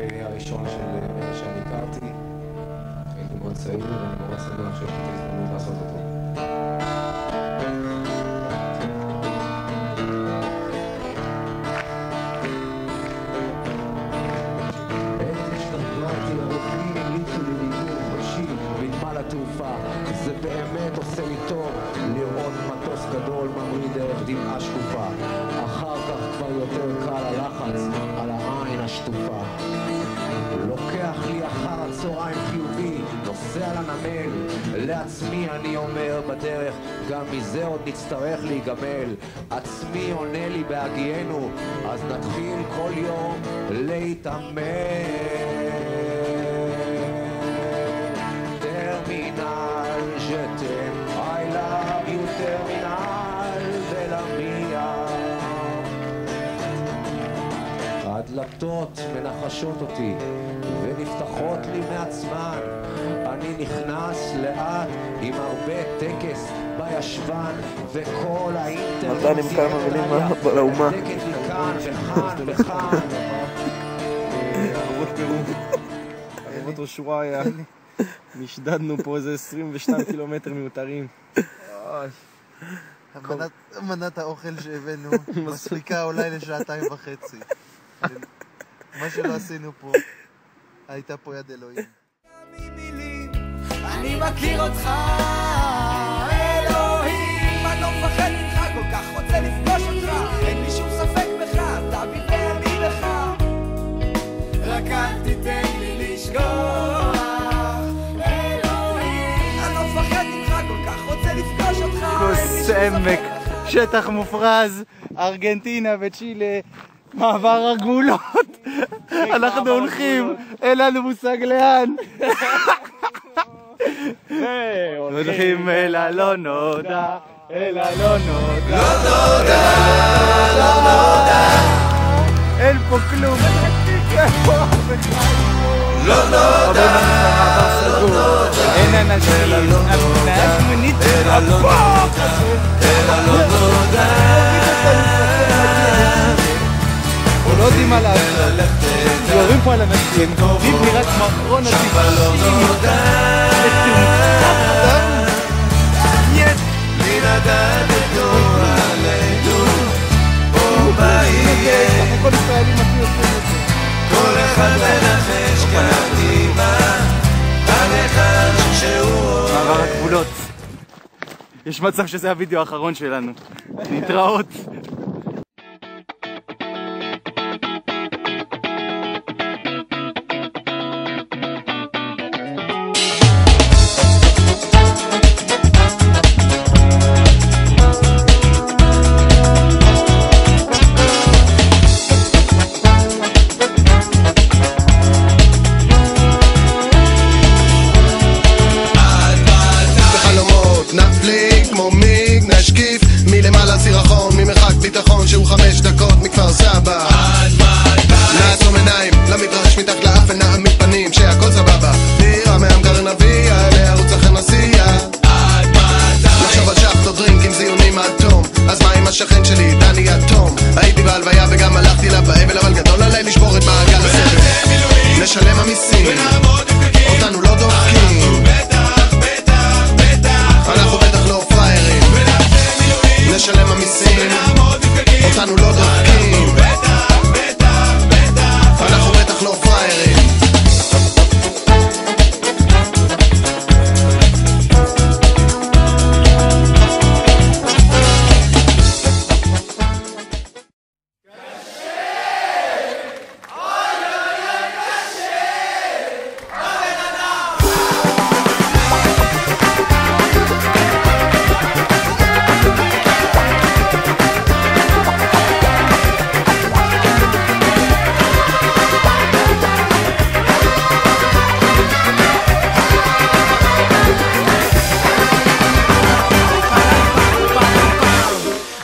הראשון שאני הכרתי, הייתי מאוד צעיר ואני מאוד שמח שיש לי את ההזדמנות לעשות אותו. זה באמת עושה לי טוב לראות מטוס גדול ממריא דרך דמעה שקופה. אחר כך כבר יותר קל הלחץ על העין השטופה. לוקח לי אחר הצהריים חיובי, נוסע לנמל. לעצמי אני אומר בדרך, גם מזה עוד נצטרך להיגמל. עצמי עונה לי בהגיינו, אז נתחיל כל יום להתאמן. I love you טרמינל ולמיה. הדלתות מנחשות אותי ונפתחות לי מעצמן. אני נכנס לאט עם הרבה טקס בישבן, וכל האינטרנט מתן עם כמה מילים לאומה. דקת לי כאן וכאן וכאן. ערבות ראשורה היה נשדדנו פה איזה 22 קילומטר מיותרים. מנת האוכל שהבאנו מספיקה אולי לשעתיים וחצי. מה שלא עשינו פה, הייתה פה יד אלוהים. אני מכיר אותך אלוהים, אני לא מפחד ממך, כל כך רוצה לפגוש אותך, אין לי שום ספק בך, אתה בי ואני בך, רק אל תיתן לי לשגור. כוס עמק, שטח מופרז, ארגנטינה וצ'ילה, מעבר הגבולות. אנחנו הולכים, אין לנו מושג לאן. הולכים אל הלא נודע, אל הלא נודע. לא נודע, לא נודע. אין פה כלום. לא נודע, לא נודע. אין אנשים, נהג מונית הפוך! אלא לא נודע. אנחנו לא יודעים מה לעשות. יורים פה על אנשים, דיב נראה כמו אחרון הטיפשים. יש לי לדעת את עלינו, פה בעיר. כל ישראלים הכי עושים את זה. כל אחד מנחש קדימה, על אחד שהוא... מעבר הגבולות. יש מצב שזה הוידאו האחרון שלנו. להתראות. שהוא 5 דקות מכפר סבא. נעצום עיניים למדרש מתחת לאף ונעמיד פנים שהכל סבבה. נראה מהמגר נביא לערוץ אחר נסיע. לחשוב על שחטות דרינק עם זיונים עד תום. אז מה עם השכן שלי דני אטום? הייתי בהלוויה וגם הלכתי לה באבל, אבל גדול עליי לשבור את מעגל הסבל. נשלם המיסים, אותנו לא דופקים, אנחנו בטח לא פריירים. נשלם המיסים, אותנו לא דופקים, אנחנו בטח לא פריירים.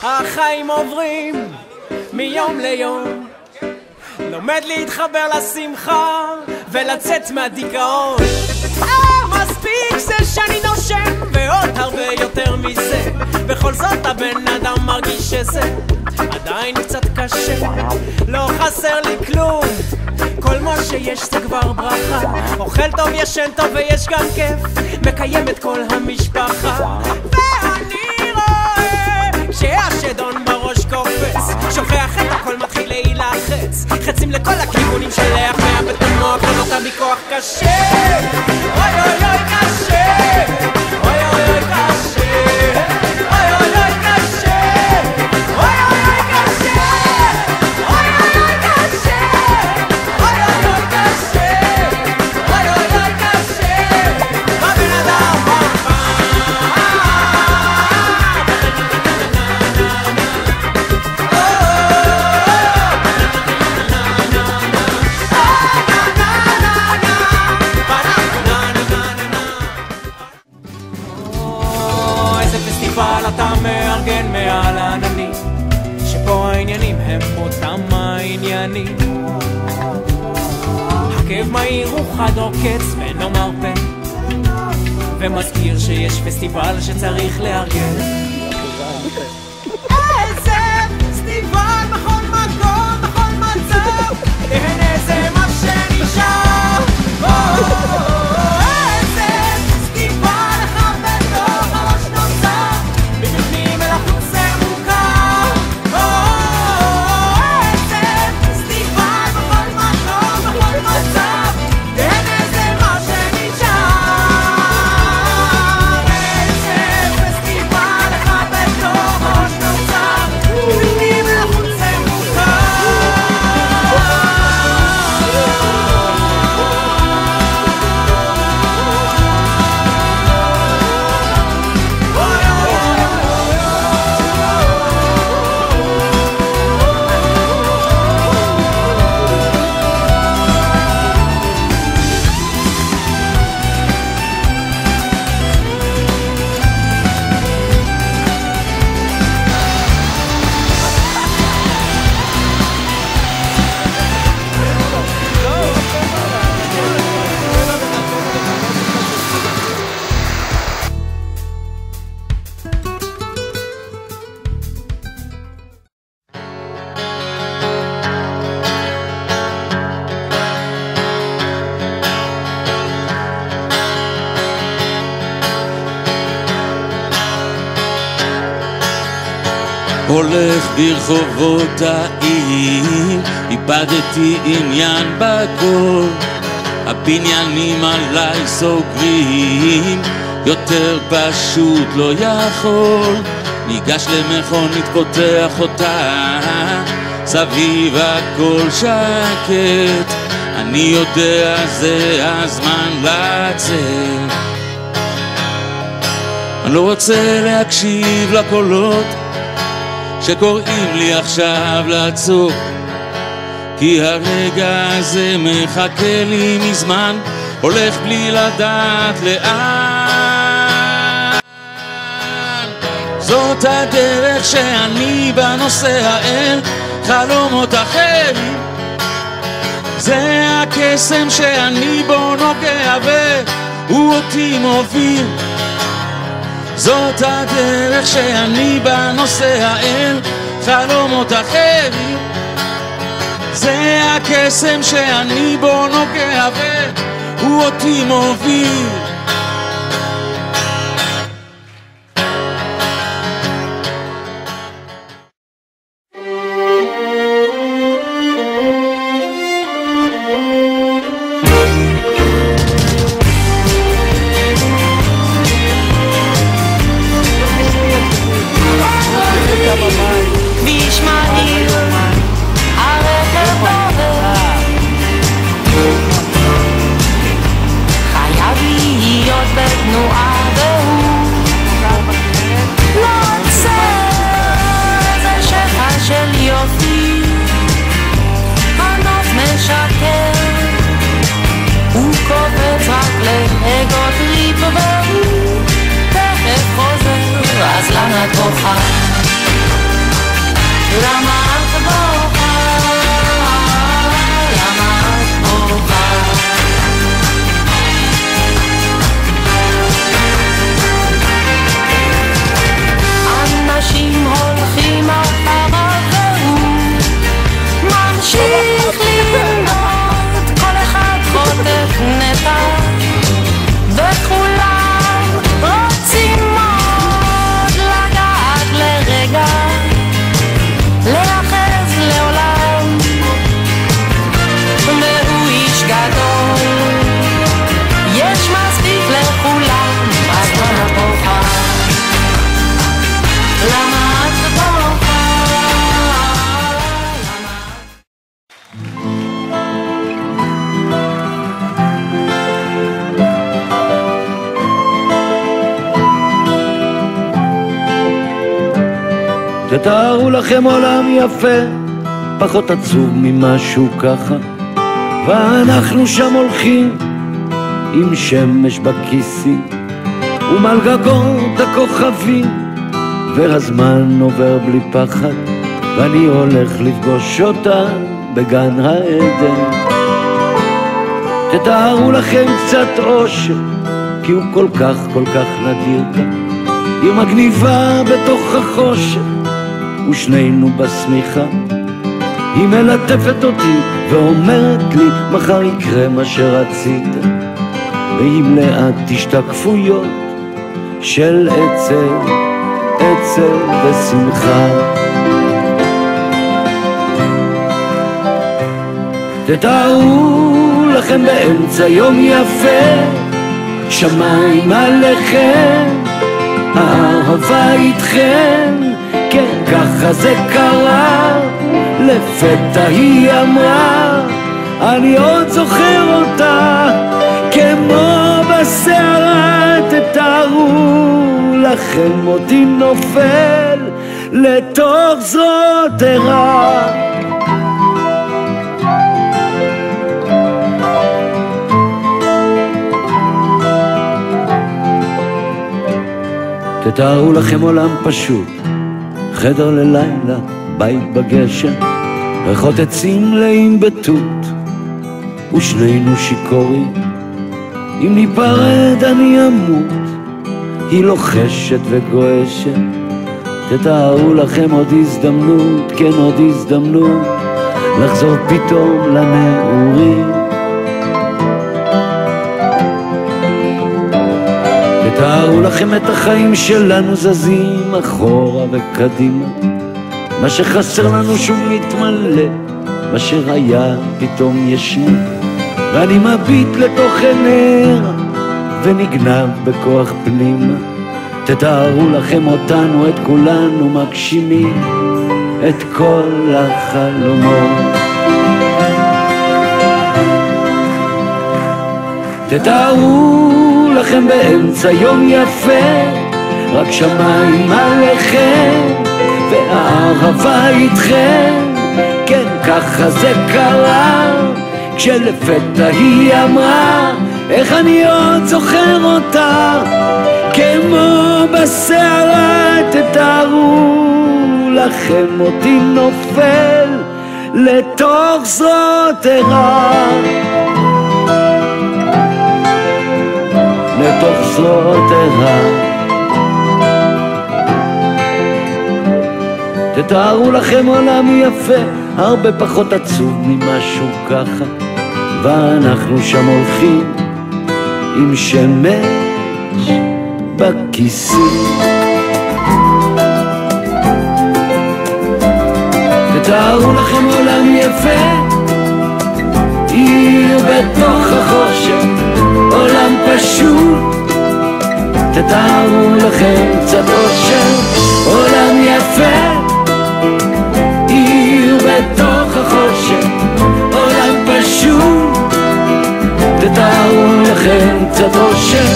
החיים עוברים מיום ליום, לומד להתחבר לשמחה ולצאת מהדיכאון. מספיק זה שאני נושם ועוד הרבה יותר מזה, בכל זאת הבן אדם מרגיש שזה עדיין קצת קשה. לא חסר לי כלום, כל מה שיש זה כבר ברכה, אוכל טוב, ישן טוב ויש גם כיף, מקיים את כל המשפחה. ואני רואה כשהשדון בראש קופץ, שוכח את הכל מתחיל להילחץ, חצים לכל הכיוונים שלח מהבטן מוח ונותר בי כוח קשה. אוי אוי אוי קשה, אוי אוי אוי קשה, אוי אוי אוי קשה, אוי אוי אוי קשה, אוי אוי אוי קשה, אוי אוי אוי קשה, אוי אוי אוי קשה, בבן אדם אתה מארגן מעל העננים, שפה העניינים הם אותם העניינים. הכאב מהיר הוא חד עוקץ ואינו מרפא, ומזכיר שיש פסטיבל שצריך לארגן. איזה פסטיבל בכל מקום, בכל מצב, תהנה זה מה שנשאר. הולך ברחובות העיר, איבדתי עניין בכל, הבניינים עליי סוגרים, יותר פשוט לא יכול. ניגש למכונית, פותח אותה, סביב הכל שקט, אני יודע זה הזמן לצאת. אני לא רוצה להקשיב לקולות שקוראים לי עכשיו לעצור, כי הרגע הזה מחכה לי מזמן, הולך בלי לדעת לאן. זאת הדרך שאני בנוסע אל חלומות אחרים, זה הקסם שאני בו נוגע והוא אותי מוביל. זאת הדרך שאני בנוסע אל חלומות אחרים, זה הקסם שאני בו נוגע והוא אותי מוביל. תתארו לכם עולם יפה, פחות עצוב ממשהו ככה, ואנחנו שם הולכים עם שמש בכיסים ומעל גגות הכוכבים, והזמן עובר בלי פחד, ואני הולך לפגוש אותה בגן העדן. תתארו לכם קצת אושר, כי הוא כל כך נדיר כאן, עיר מגניבה בתוך החושך ושנינו בשמיכה. היא מלטפת אותי ואומרת לי מחר יקרה מה שרצית, והיא מלאת השתקפויות של עצב ושמחה. תתארו לכם באמצע יום יפה, שמיים עליכם, האהבה איתכם, כן ככה זה קרה. לפתע היא אמרה, אני עוד זוכר אותה כמו בסערה. תתארו לכם אותי נופל לתוך זרועותיה. תתארו לכם עולם פשוט, חדר ללילה, בית בגשם, ריחות עצים מלאים בתות, ושנינו שיכורים. אם ניפרד אני אמות, היא לוחשת וגועשת. תתארו לכם עוד הזדמנות, כן עוד הזדמנות, לחזור פתאום לנעורים. תתארו לכם את החיים שלנו זזים אחורה וקדימה, מה שחסר לנו שוב מתמלא, מה שהיה פתאום ישנו, ואני מביט לתוך עיניה ונגנב בכוח פנימה. תתארו לכם אותנו, את כולנו מגשימים את כל החלומות. תתארו לכם באמצע יום יפה, רק שמיים עליכם והאהבה איתכם, כן ככה זה קרה. כשלפתע היא אמרה, איך אני עוד זוכר אותה כמו בסערה. תתארו לכם אותי נופל לתוך זרועותיה, לתוך זרועותיה. תתארו לכם עולם יפה, הרבה פחות עצוב ממשהו ככה, ואנחנו שם הולכים עם שמש בכיסים. תתארו לכם עולם יפה, עיר בתוך החושך, עולם פשוט. תתארו לכם קצת אושר, עולם יפה, עיר בתוך החושך, עולם פשוט. תתארו לכם קצת אושר,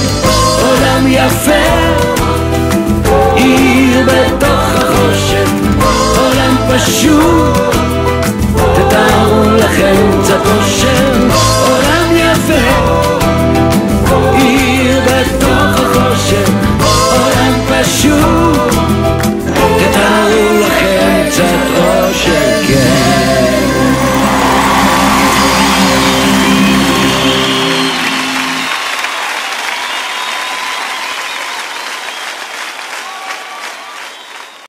עולם יפה, עיר בתוך החושך, עולם פשוט. תתארו לכם קצת אושר, עולם יפה,